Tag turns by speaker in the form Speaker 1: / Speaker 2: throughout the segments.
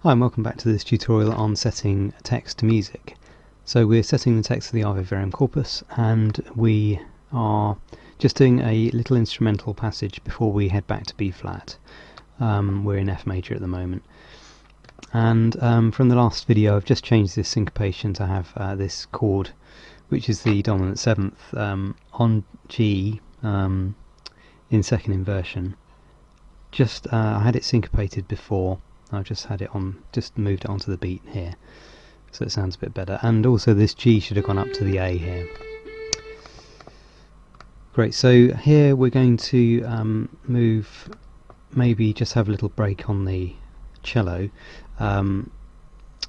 Speaker 1: Hi and welcome back to this tutorial on setting text to music. So we're setting the text of the Verum Corpus, and we are just doing a little instrumental passage before we head back to B flat. We're in F major at the moment. And from the last video I've just changed this syncopation to have this chord, which is the dominant 7th, on G in second inversion. I had it syncopated before. I've just had it on, just moved it onto the beat here, so it sounds a bit better. And also this G should have gone up to the A here. Great, so here we're going to move, maybe just have a little break on the cello, and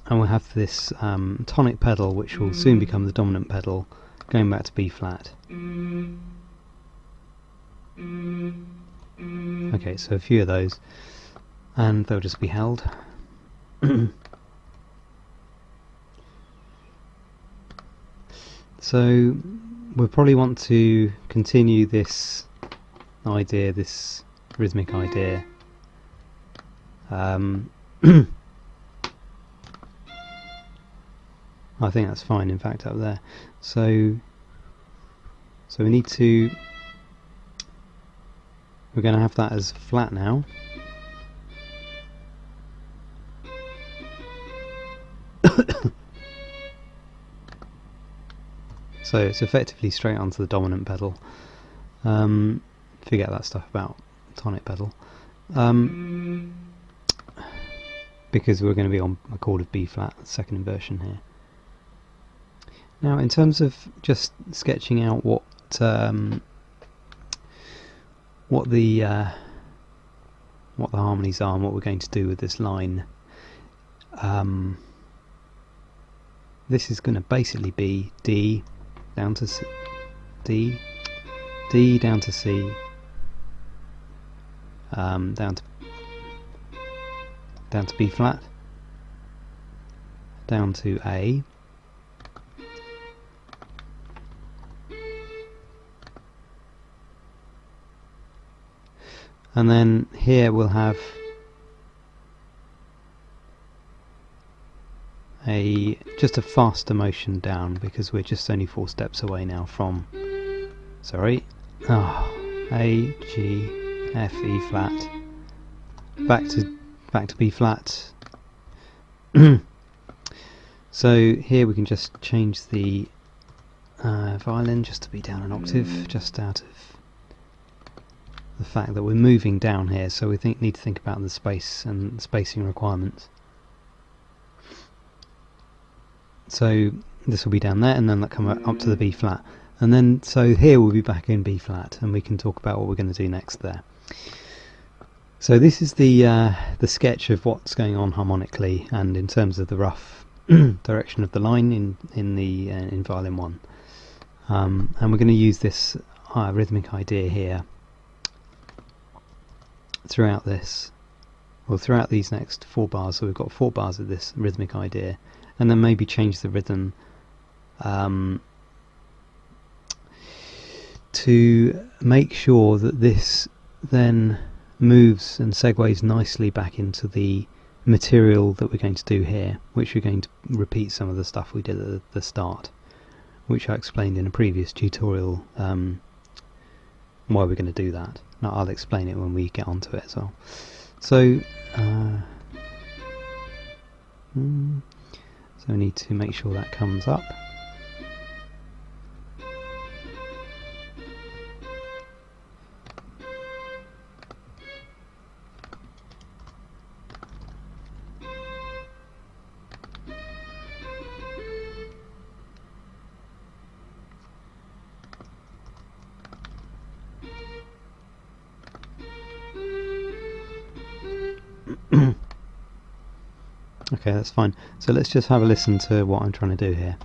Speaker 1: we'll have this tonic pedal, which will soon become the dominant pedal, going back to B flat. Okay, so a few of those, and they'll just be held. So we'll probably want to continue this idea, this rhythmic idea. I think that's fine, in fact, up there. So we need to, we're going to have that as flat now. So it's effectively straight onto the dominant pedal. Forget that stuff about tonic pedal, because we're going to be on a chord of B flat, second inversion here. Now, in terms of just sketching out what the harmonies are and what we're going to do with this line, this is going to basically be D down to C, D down to C, down to B flat, down to A, and then here we'll have just a faster motion down, because we're just only 4 steps away now from, A, G, F, E flat, back to B flat. So here we can just change the violin just to be down an octave, just out of the fact that we're moving down here, so we need to think about the space and spacing requirements. So this will be down there, and then that come up to the B flat, and then so here we'll be back in B flat, and we can talk about what we're going to do next there. So this is the sketch of what's going on harmonically and in terms of the rough direction of the line in violin 1, and we're going to use this rhythmic idea here throughout this, or throughout these next 4 bars. So we've got 4 bars of this rhythmic idea, and then maybe change the rhythm to make sure that this then moves and segues nicely back into the material that we're going to do here, which we're going to repeat some of the stuff we did at the start, which I explained in a previous tutorial, why we're going to do that. Now, I'll explain it when we get onto it as well. So so we need to make sure that comes up. Okay, that's fine. So let's just have a listen to what I'm trying to do here.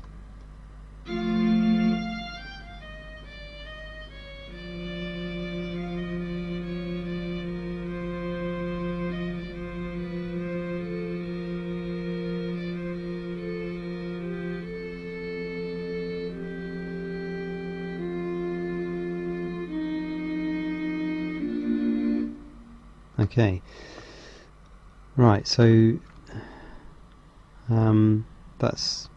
Speaker 1: Okay, right, so That's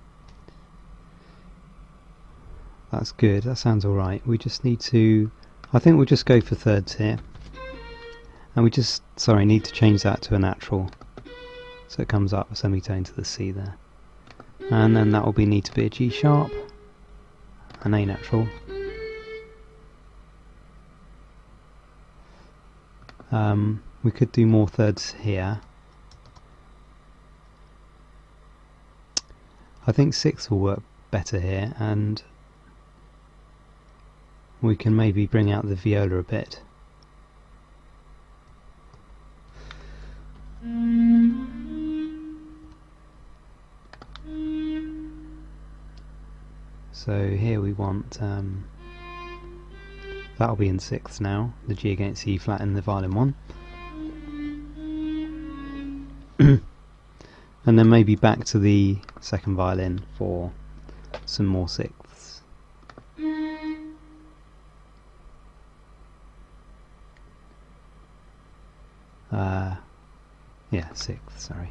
Speaker 1: good, that sounds alright. We just need to, I think we'll just go for thirds here. And we just, need to change that to a natural. So it comes up a semitone to the C there. And then that will need to be a G sharp, an A natural. We could do more thirds here. I think sixth will work better here, and we can maybe bring out the viola a bit. So here we want, that'll be in sixth now, the G against E flat in the violin one. And then maybe back to the second violin for some more sixths. Yeah, sixth, sorry.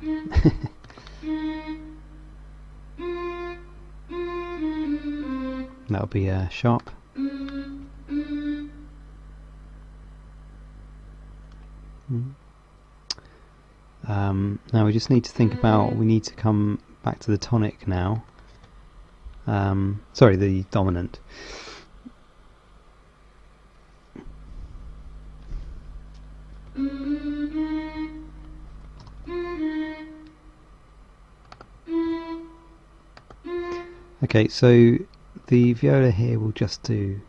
Speaker 1: That'll be a sharp. Now we just need to think about, we need to come back to the tonic now. Sorry, the dominant. Okay, so the viola here will just do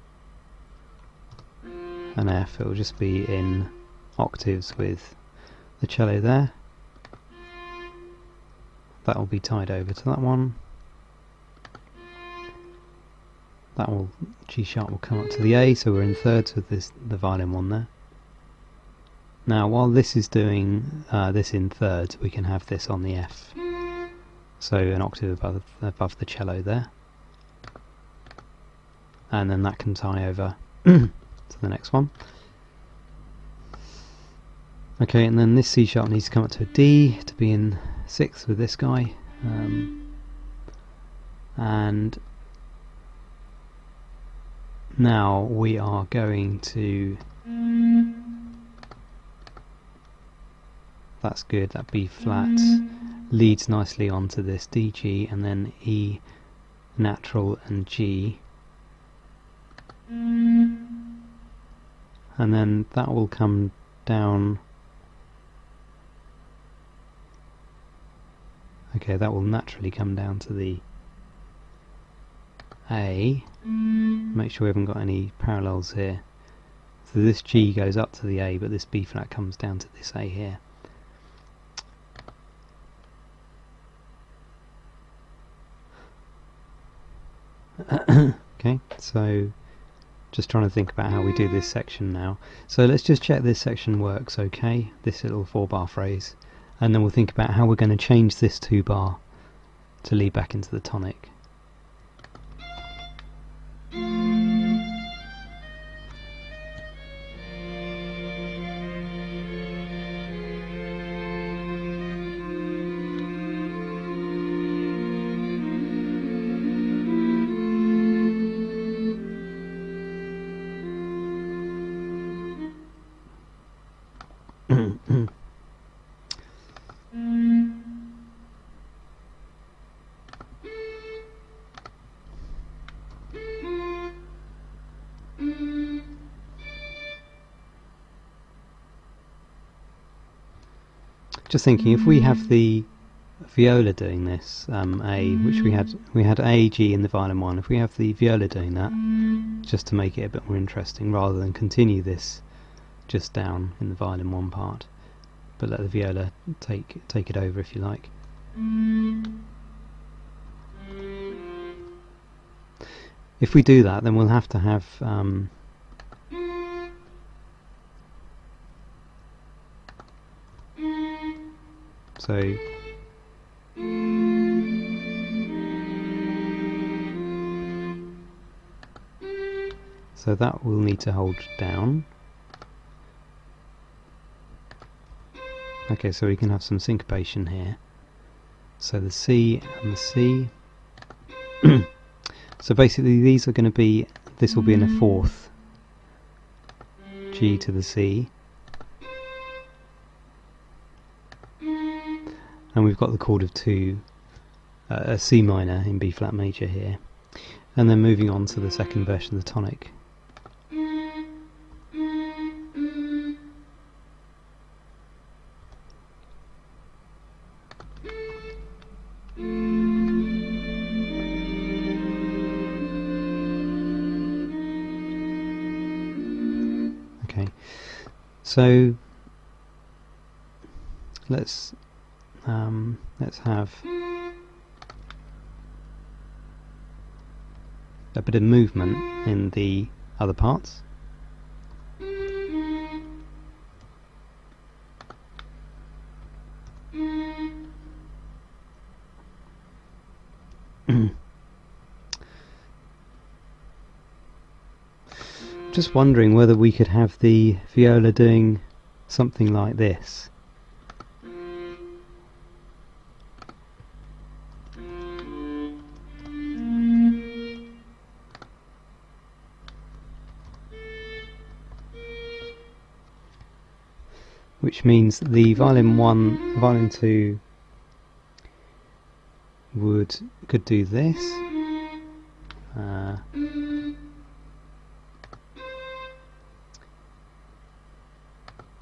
Speaker 1: an F, it will just be in octaves with the cello there. That will be tied over to that one. That will, G sharp will come up to the A, so we're in thirds with the violin one there. Now while this is doing this in thirds, we can have this on the F. So an octave above the cello there. And then that can tie over to the next one. Okay, and then this C sharp needs to come up to a D to be in sixth with this guy. And now we are going to, that's good, that B flat leads nicely onto this D, G, and then E natural and G. And then that will come down. Okay, that will naturally come down to the A. Make sure we haven't got any parallels here. So this G goes up to the A, but this B flat comes down to this A here. Okay, so just trying to think about how we do this section now. So let's just check this section works okay, this little 4-bar phrase, and then we'll think about how we're going to change this 2-bar to lead back into the tonic. Just thinking, if we have the viola doing this, A, which we had A, G in the violin one, if we have the viola doing that, just to make it a bit more interesting, rather than continue this just down in the violin one part, but let the viola take it over if you like. If we do that, then we'll have to have so that will need to hold down. Okay, so we can have some syncopation here. So the C and the C. So basically these are going to be, this will be in a fourth, G to the C, and we've got the chord of 2, a C minor in B flat major here, and then moving on to the second version of the tonic. Okay, so let's have a bit of movement in the other parts. Just wondering whether we could have the viola doing something like this. Which means the violin 1, violin 2 could do this.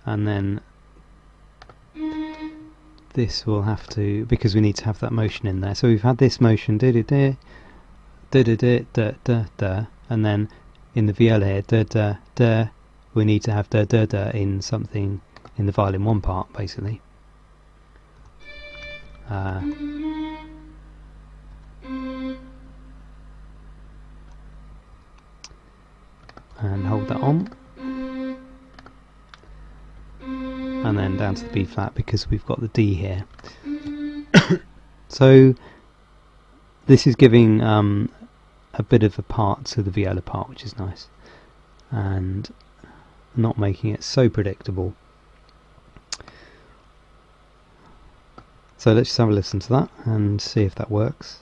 Speaker 1: And then this will have to, because we need to have that motion in there. So we've had this motion, da da da, da da da da da da, and then in the viola here, da da da, we need to have da da da in something in the violin 1 part, basically. And hold that on. And then down to the B flat because we've got the D here. So this is giving a bit of a part to the viola part, which is nice, and not making it so predictable. So let's just have a listen to that and see if that works.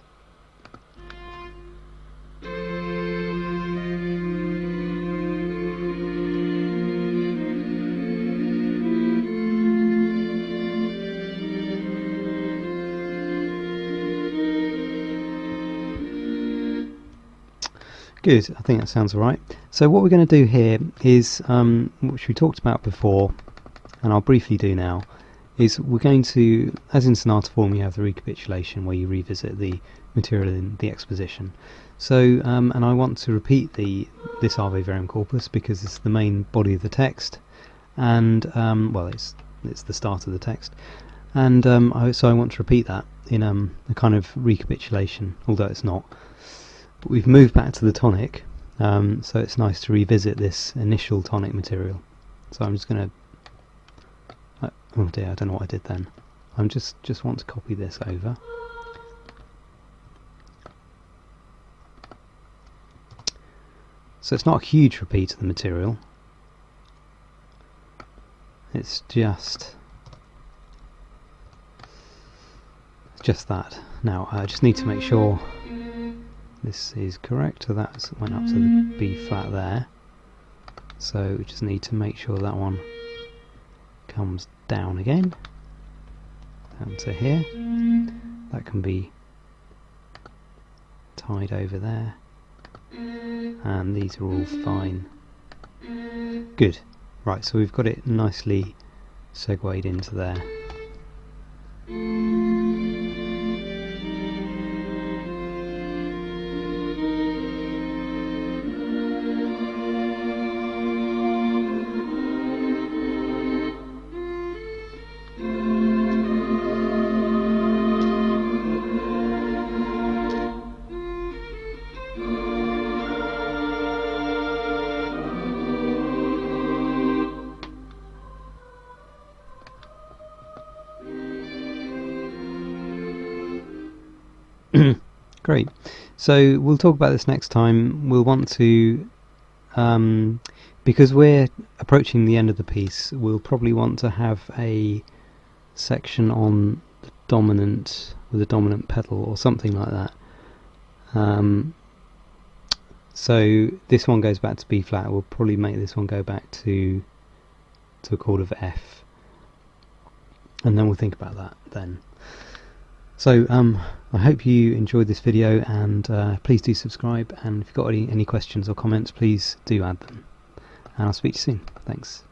Speaker 1: Good, I think that sounds alright. So what we're going to do here is, which we talked about before, and I'll briefly do now, is we're going to, as in sonata form, you have the recapitulation where you revisit the material in the exposition. So, and I want to repeat this Ave Verum Corpus because it's the main body of the text, and well, it's the start of the text, and so I want to repeat that in a kind of recapitulation, although it's not. But we've moved back to the tonic, so it's nice to revisit this initial tonic material. So I'm just going to, oh dear, I don't know what I did then. I'm just want to copy this over. So it's not a huge repeat of the material. It's just that. Now I just need to make sure this is correct. So that went up to the B flat there. So we just need to make sure that one comes down again, down to here. That can be tied over there, and these are all fine. Good. Right, so we've got it nicely segued into there. Great. So we'll talk about this next time. We'll want to, because we're approaching the end of the piece, we'll probably want to have a section on dominant with a dominant pedal or something like that. So this one goes back to B flat. We'll probably make this one go back to a chord of F, and then we'll think about that then. So I hope you enjoyed this video, and please do subscribe, and if you've got any questions or comments, please do add them, and I'll speak to you soon. Thanks.